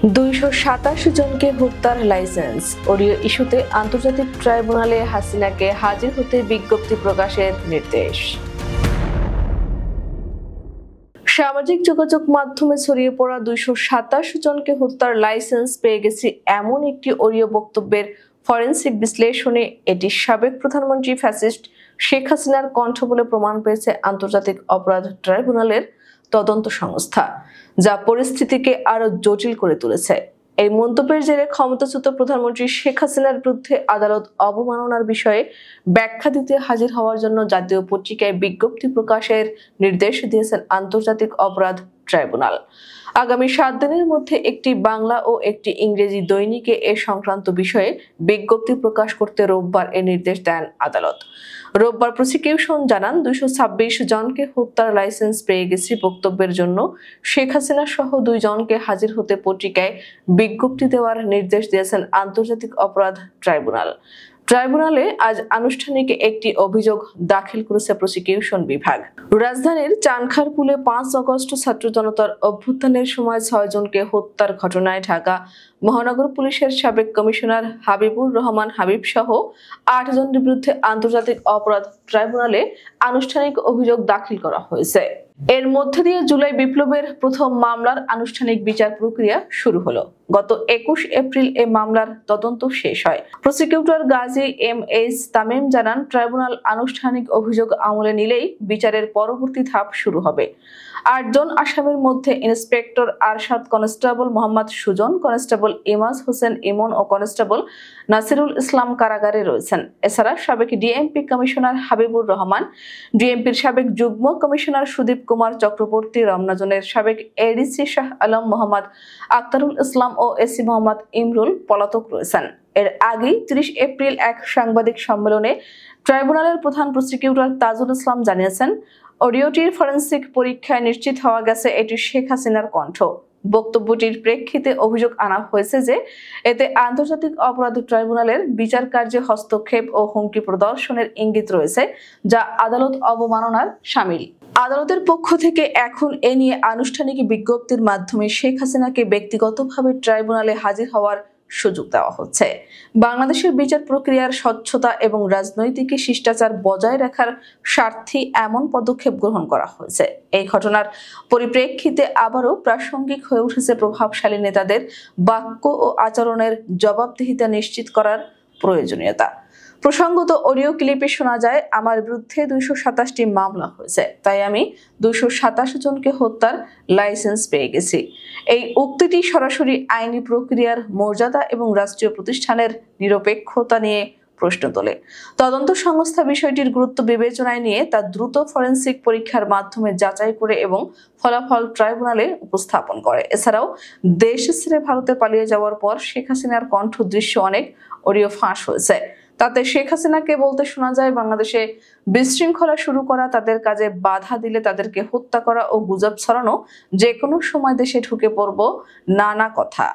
227 জনকে হত্যার licence. Audio ইস্যুতে আন্তর্জাতিক ট্রাইব্যুনালে হাসিনাকে হাজির হতে বিজ্ঞপ্তি প্রকাশের নির্দেশ। সামাজিক যোগাযোগ মাধ্যমে ছড়িয়ে পড়া 227 জনকে হত্যার লাইসেন্স পেয়ে গেছি এমন একটি অডিও বক্তব্যের ফরেনসিক বিশ্লেষণে এটি সাবেক প্রধানমন্ত্রী ফ্যাসিস্ট শেখ হাসিনার কণ্ঠ বলে প্রমাণ পেয়েছে আন্তর্জাতিক অপরাধ ট্রাইব্যুনালের তদন্ত সংস্থা, যা পরিস্থিতিকে আরো জটিল করে তুলেছে। এই মন্তব্যের জেরে ক্ষমতাচ্যুত প্রধানমন্ত্রী শেখ হাসিনার বিরুদ্ধে আদালত অবমাননার বিষয়ে ব্যাখ্যা দিতে হাজির হওয়ার জন্য জাতীয় পত্রিকায় বিজ্ঞপ্তি প্রকাশের নির্দেশ দিয়েছেন আন্তর্জাতিক অপরাধ ট্রাইব্যুনাল। আগামী 7 দিনের মধ্যে একটি বাংলা ও একটি ইংরেজি দৈনিকে এ সংক্রান্ত বিষয়ে বিজ্ঞপ্তি প্রকাশ করতে রোববার এ নির্দেশ দেন আদালত। রোববার প্রসিকিউশন জানান, 226 জনকে হত্যার লাইসেন্স পেয়ে গেছি বক্তব্যের জন্য শেখ হাসিনা সহ 2 জনকে হাজির হতে পত্রিকায় বিজ্ঞপ্তি দেওয়ার নির্দেশ দিয়েছেন আন্তর্জাতিক অপরাধ ট্রাইব্যুনাল। ট্রাইব্যুনালে আজ আনুষ্ঠানিক একটি অভিযোগ দাখিল করেছে প্রসিকিউশন বিভাগ। রাজধানীর চানখারপুলে 5 আগস্ট ছাত্র জনতার অভ্যুত্থানের সময় 6 জনকে হত্যার ঘটনায় ঢাকা মহানগর পুলিশের সাবেক কমিশনার হাবিবুর রহমান হাবিব সহ 8 জনের বিরুদ্ধে আন্তর্জাতিক অপরাধ ট্রাইব্যুনালে আনুষ্ঠানিক অভিযোগ দাখিল করা হয়েছে। এর মধ্যে দিয়ে জুলাই বিপ্লবের প্রথম মামলার আনুষ্ঠানিক বিচার প্রক্রিয়া শুরু হলো। গত 21 এপ্রিল এ মামলার তদন্ত শেষ হয়। প্রসিকিউটর গাজী এম.এইচ. তামিম জানান, ট্রাইব্যুনাল আনুষ্ঠানিক অভিযোগ আমলে নিলেই বিচারের পরবর্তী ধাপ শুরু হবে। 8 জন আসামির মধ্যে inspector Arshad, constable Mohammad Sujon, constable Imaj Hossain Emon ও কনস্টেবল নাসিরুল ইসলাম কারাগারে রয়েছেন। এছাড়া সাবেক ডিএমপি কমিশনার হাবিবুর রহমান, ডিএমপির সাবেক যুগ্ম কমিশনার সুদীপ কুমার চক্রবর্তী, রমনা জোনের সাবেক এডিসি শাহ আলম মোহাম্মদ আক্তারুল ইসলাম ও এসি মোহাম্মদ ইমরুল পলাতক রয়েছেন। এর আগেই 30 এপ্রিল এক সাংবাদিক সম্মেলনে ট্রাইব্যুনালের প্রধান প্রসিকিউটর তাজুল ইসলাম জানিয়েছেন, অডিওটির ফরেনসিক পরীক্ষায় নিশ্চিত হওয়া গেছে এটি শেখ হাসিনার কণ্ঠ। বক্তব্যটির প্রেক্ষিতে অভিযোগ আনা হয়েছে যে এতে আন্তর্জাতিক অপরাধ ট্রাইব্যুনালের বিচার কার্যে হস্তক্ষেপ ও হুমকি প্রদর্শনের ইঙ্গিত রয়েছে, যা আদালত অবমাননার শামিল। আদালতের পক্ষ থেকে এখন এ নিয়ে আনুষ্ঠানিক বিজ্ঞপ্তির মাধ্যমে শেখ হাসিনাকে ব্যক্তিগতভাবে ট্রাইব্যুনালে হাজির হওয়ার সুযোগ দেওয়া হচ্ছে। বাংলাদেশের বিচার প্রক্রিয়ার স্বচ্ছতা এবং রাজনৈতিক শিষ্টাচার বজায় রাখার স্বার্থে এমন পদক্ষেপ গ্রহণ করা হয়েছে। এই ঘটনার পরিপ্রেক্ষিতে আবারও প্রাসঙ্গিক হয়ে উঠেছে প্রভাবশালী নেতাদের বাক্য ও আচরণের জবাবদিহিতা নিশ্চিত করার প্রয়োজনীয়তা। প্রসঙ্গত, অডিও ক্লিপে শোনা যায়, আমার বিরুদ্ধে 227টি মামলা হয়েছে, তাই আমি 227 জনকে হত্যার লাইসেন্স পেয়ে গেছি। এই উক্তিটি সরাসরি আইনি প্রক্রিয়ার মর্যাদা এবং রাষ্ট্রীয় প্রতিষ্ঠানের নিরপেক্ষতা নিয়ে প্রশ্ন তোলে। তদন্ত সংস্থা বিষয়টির গুরুত্ব বিবেচনায় নিয়ে তা দ্রুত ফরেনসিক পরীক্ষার মাধ্যমে যাচাই করে এবং ফলাফল ট্রাইব্যুনালে উপস্থাপন করে। এছাড়াও দেশ ছেড়ে ভারতে পালিয়ে যাওয়ার পর শেখ হাসিনার কণ্ঠ দৃশ্য অনেক অডিও ফাঁস হয়েছে। তাতে শেখ হাসিনাকে বলতে শোনা যায়, বাংলাদেশে বিশৃঙ্খলা শুরু করা, তাদের কাজে বাধা দিলে তাদেরকে হত্যা করা ও গুজব ছড়ানো, যে কোনো সময় দেশে ঢুকে পড়ব, নানা কথা।